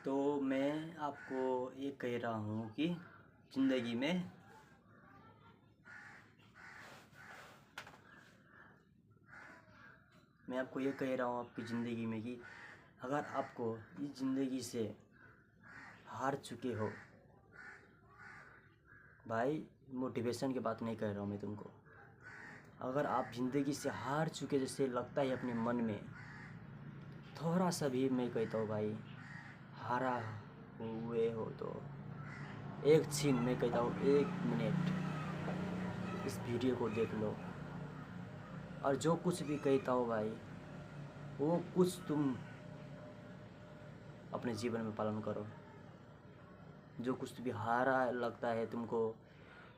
तो मैं आपको ये कह रहा हूँ कि ज़िंदगी में मैं आपको ये कह रहा हूँ आपकी ज़िंदगी में कि अगर आपको इस ज़िंदगी से हार चुके हो भाई, मोटिवेशन की बात नहीं कह रहा हूँ मैं तुमको। अगर आप ज़िंदगी से हार चुके जैसे लगता है अपने मन में, थोड़ा सा भी मैं कहता हूँ भाई, हारा हुए हो तो एक छीन, मैं कहता हूँ 1 मिनट इस वीडियो को देख लो और जो कुछ भी कहता हो भाई वो कुछ तुम अपने जीवन में पालन करो। जो कुछ भी हारा लगता है तुमको,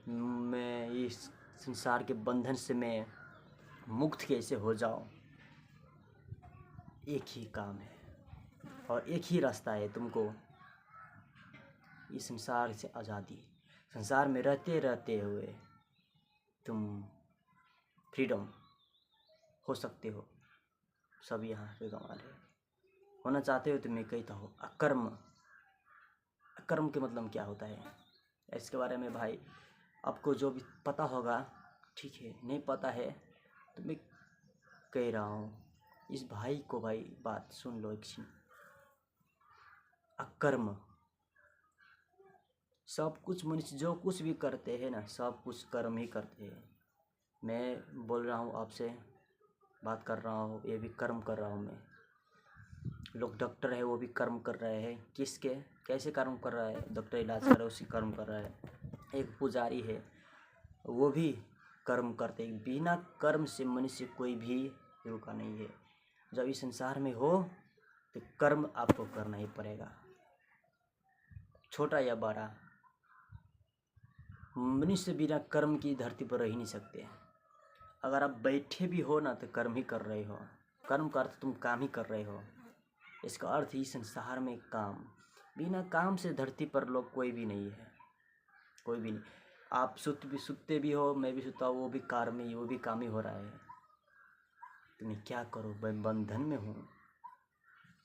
मैं इस संसार के बंधन से मैं मुक्त कैसे हो जाऊं, एक ही काम है और एक ही रास्ता है तुमको इस संसार से आज़ादी। संसार में रहते रहते हुए तुम फ्रीडम हो सकते हो। सब यहाँ पे गंवार है। होना चाहते हो तो मैं कहता हूँ अकर्म। अकर्म के मतलब क्या होता है इसके बारे में भाई आपको जो भी पता होगा ठीक है, नहीं पता है तो मैं कह रहा हूँ इस भाई को भाई बात सुन लो एक छीन। अकर्म सब कुछ मनुष्य जो कुछ भी करते हैं ना, सब कुछ कर्म ही करते हैं। मैं बोल रहा हूँ आपसे, बात कर रहा हूँ, ये भी कर्म कर रहा हूँ मैं। लोग डॉक्टर है वो भी कर्म कर रहे हैं। किसके कैसे कर्म कर रहा है? डॉक्टर इलाज कर रहा है उसी कर्म कर रहा है। एक पुजारी है वो भी कर्म करते हैं। बिना कर्म से मनुष्य कोई भी रुका नहीं है। जब इस संसार में हो तो कर्म आपको करना ही पड़ेगा, छोटा या बड़ा। मनुष्य बिना कर्म की धरती पर रह ही नहीं सकते। अगर आप बैठे भी हो ना तो कर्म ही कर रहे हो। कर्म का अर्थ तुम काम ही कर रहे हो। इसका अर्थ ही संसार में काम। बिना काम से धरती पर लोग कोई भी नहीं है, कोई भी नहीं। आप सुनते भी हो, मैं भी सुनता हूँ, वो भी काम ही, वो भी काम ही हो रहा है। तो मैं क्या करूँ? मैं बंधन में हूँ।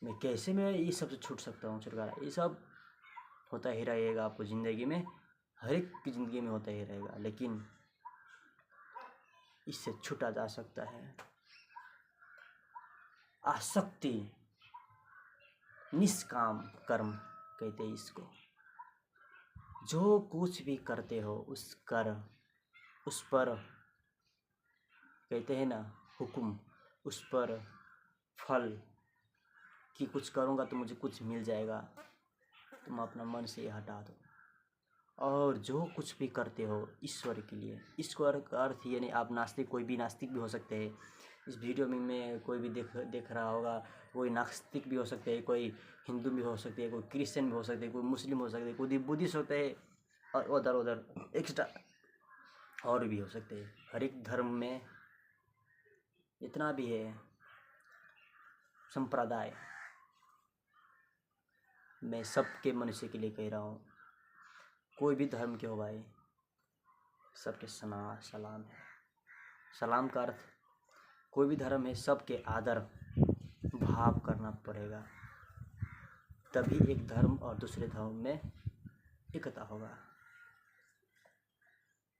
मैं कैसे मैं ये सब से छूट सकता हूँ? छुटकारा ये सब होता ही रहेगा आपको ज़िंदगी में, हर एक की ज़िंदगी में होता ही रहेगा, लेकिन इससे छूटा जा सकता है। आसक्ति, निष्काम कर्म कहते हैं इसको। जो कुछ भी करते हो उस पर कहते हैं ना हुक्म, उस पर फल कि कुछ करूँगा तो मुझे कुछ मिल जाएगा, तुम अपना मन से हटा दो। और जो कुछ भी करते हो ईश्वर के लिए। ईश्वर का अर्थ ये नहीं, आप नास्तिक, कोई भी नास्तिक भी हो सकते हैं। इस वीडियो में कोई भी देख रहा होगा, कोई नास्तिक भी हो सकते हैं, कोई हिंदू भी हो सकते हैं, कोई क्रिश्चियन भी हो सकते हैं, कोई मुस्लिम हो सकते हैं, कोई बुद्धिस्ट होते हैं और उधर एक्स्ट्रा और भी हो सकते हैं। हर एक धर्म में इतना भी है संप्रदाय। मैं सबके मनुष्य के लिए कह रहा हूँ, कोई भी धर्म के हो भाई, सबके सलाम है। सलाम का अर्थ कोई भी धर्म है, सबके आदर भाव करना पड़ेगा, तभी एक धर्म और दूसरे धर्म में एकता होगा।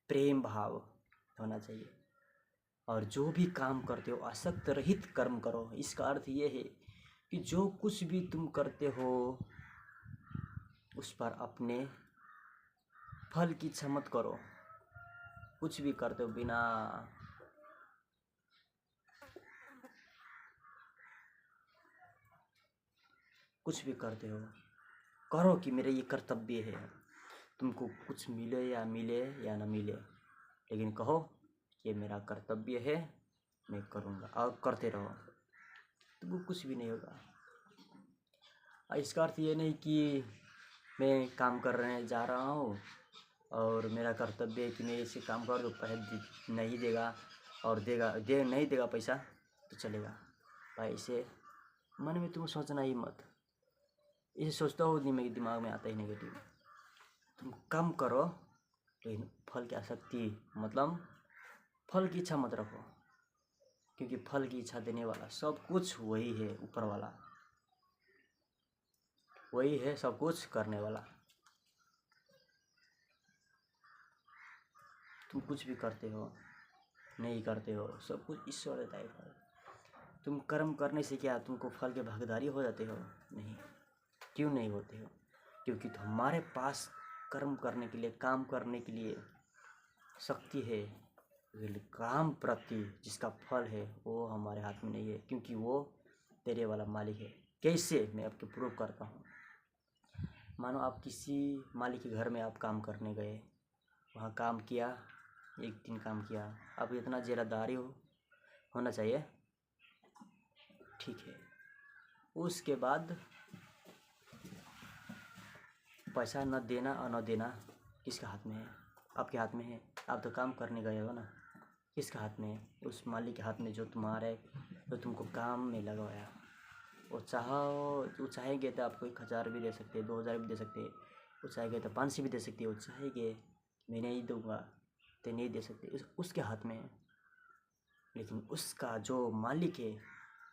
प्रेम भाव होना चाहिए। और जो भी काम करते हो आसक्त रहित कर्म करो। इसका अर्थ ये है कि जो कुछ भी तुम करते हो उस पर अपने फल की इच्छा मत करो। कुछ भी करते हो बिना कुछ भी करते हो करो कि मेरा ये कर्तव्य है। तुमको कुछ मिले या ना मिले, लेकिन कहो ये मेरा कर्तव्य है, मैं करूँगा, और करते रहो, तुमको कुछ भी नहीं होगा। इसका अर्थ ये नहीं कि मैं काम करने जा रहा हूँ और मेरा कर्तव्य है कि मैं इसे काम कर दूँ, पैसे नहीं देगा और नहीं देगा पैसा तो चलेगा भाई। इसे मन में तुम सोचना ही मत। इसे सोचता हो नहीं, मेरे दिमाग में आता ही नेगेटिव। तुम काम करो लेकिन फल की आसक्ति, मतलब फल की इच्छा मत रखो, क्योंकि फल की इच्छा देने वाला सब कुछ वही है, ऊपर वाला। वही है सब कुछ करने वाला। तुम कुछ भी करते हो नहीं करते हो, सब कुछ ईश्वर देता है फल। तुम कर्म करने से क्या तुमको फल के भागीदारी हो जाते हो? नहीं। क्यों नहीं होते हो? क्योंकि तुम्हारे पास कर्म करने के लिए, काम करने के लिए शक्ति है, लेकिन काम प्रति जिसका फल है वो हमारे हाथ में नहीं है, क्योंकि वो तेरे वाला मालिक है। कैसे? मैं आपको प्रूव करता हूँ। मानो आप किसी मालिक के घर में आप काम करने गए, वहाँ काम किया, एक दिन काम किया, आप इतना जिम्मेदारी होना चाहिए, ठीक है। उसके बाद पैसा न देना और न देना किसके हाथ में है? आपके हाथ में है। आप तो काम करने गए हो ना, किसके हाथ में है? उस मालिक के हाथ में, जो तुम्हारे, जो तुमको काम में लगाया। वो चाहेंगे तो आपको 1000 भी दे सकते हैं, 2000 भी दे सकते हैं, वो चाहेंगे तो 500 भी दे सकते हैं, वो चाहेंगे मैं नहीं दूंगा तो नहीं दे सकते, उसके हाथ में है। लेकिन उसका जो मालिक है,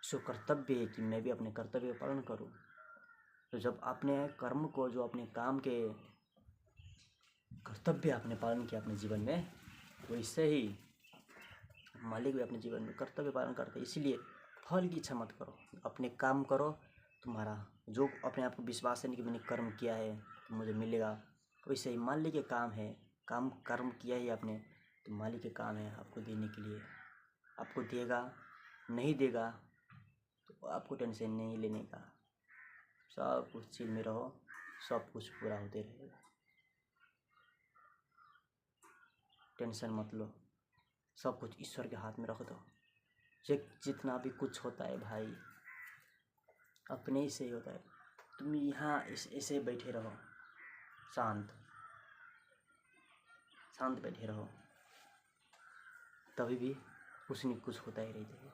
उसको कर्तव्य है कि मैं भी अपने कर्तव्य का पालन करूँ। तो जब अपने कर्म को, जो अपने काम के कर्तव्य आपने पालन किया अपने जीवन में, वैसे ही मालिक भी अपने जीवन में कर्तव्य पालन करते हैं। इसीलिए फल की इच्छा मत करो, अपने काम करो। तुम्हारा जो अपने आप को विश्वास है कि मैंने कर्म किया है तो मुझे मिलेगा, वैसे ही मालिक के काम है। कर्म किया ही आपने तो मालिक के काम है आपको देने के लिए। आपको देगा, नहीं देगा तो आपको टेंशन नहीं लेने का। सब कुछ चिल में रहो, सब कुछ पूरा होते रहेगा। टेंशन मत लो, सब कुछ ईश्वर के हाथ में रख दो। जितना भी कुछ होता है भाई अपने ही से ही होता है। तुम यहाँ ऐसे बैठे रहो, शांत बैठे रहो, तभी भी कुछ न कुछ होता ही रहता है।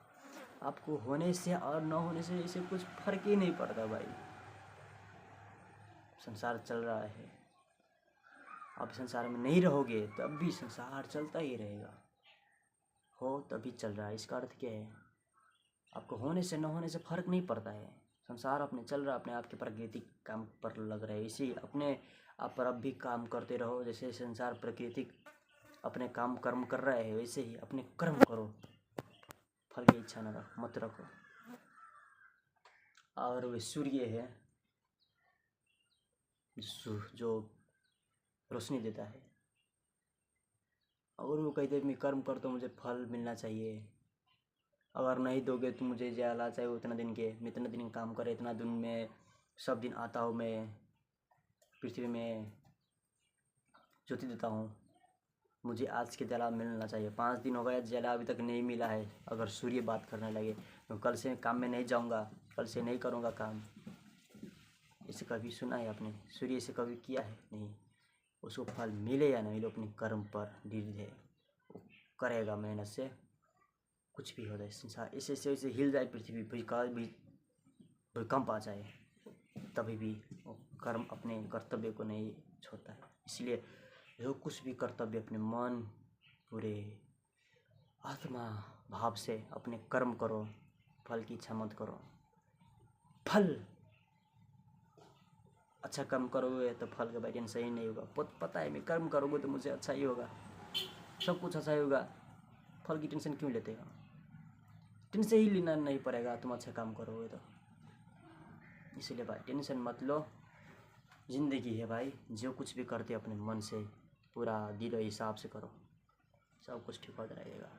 आपको होने से और न होने से इसे कुछ फर्क ही नहीं पड़ता भाई। संसार चल रहा है, आप संसार में नहीं रहोगे तब भी संसार चलता ही रहेगा। हो तभी चल रहा है, इसका अर्थ क्या है? आपको होने से न होने से फर्क नहीं पड़ता है। संसार अपने चल रहा है, अपने आप के प्राकृतिक काम पर लग रहे हैं। इसी अपने आप पर अब भी काम करते रहो। जैसे संसार प्राकृतिक अपने कर्म कर रहे हैं, वैसे ही अपने कर्म करो, फल की इच्छा मत रखो। और वे सूर्य है जो रोशनी देता है, और वो कहते मैं कर्म कर तो मुझे फल मिलना चाहिए। अगर नहीं दोगे तो मुझे ज्यादा चाहिए उतना दिन के, मैं इतना दिन काम करे, इतना दिन में सब दिन आता हूँ, मैं पृथ्वी में ज्योति देता हूँ, मुझे आज के जला मिलना चाहिए। 5 दिन हो गया, जला अभी तक नहीं मिला है। अगर सूर्य बात करने लगे तो कल से काम में नहीं जाऊँगा, कल से नहीं करूँगा काम। इसे कभी सुना है आपने? सूर्य से कभी किया है? नहीं। उसको फल मिले या नहीं मिले अपने कर्म पर निर्भर है। वो करेगा मेहनत से, कुछ भी हो जाए। संसार ऐसे हिल जाए, पृथ्वी भूकंप आ जाए, तभी भी वो कर्म अपने कर्तव्य को नहीं छोड़ता है। इसलिए जो कुछ भी कर्तव्य अपने मन, पूरे आत्मा भाव से अपने कर्म करो, फल की इच्छा मत करो। फल अच्छा कर्म करोगे तो फल का टेंशन ही नहीं होगा। पता है मैं कर्म करोगे तो मुझे अच्छा ही होगा, सब कुछ अच्छा ही होगा, फल की टेंशन क्यों लेते हो? टेंशन ही लेना नहीं पड़ेगा तुम अच्छा काम करोगे तो। इसीलिए भाई टेंशन मत लो, जिंदगी है भाई, जो कुछ भी करते अपने मन से पूरा दिल हिसाब से करो, सब कुछ ठीक होता रहेगा।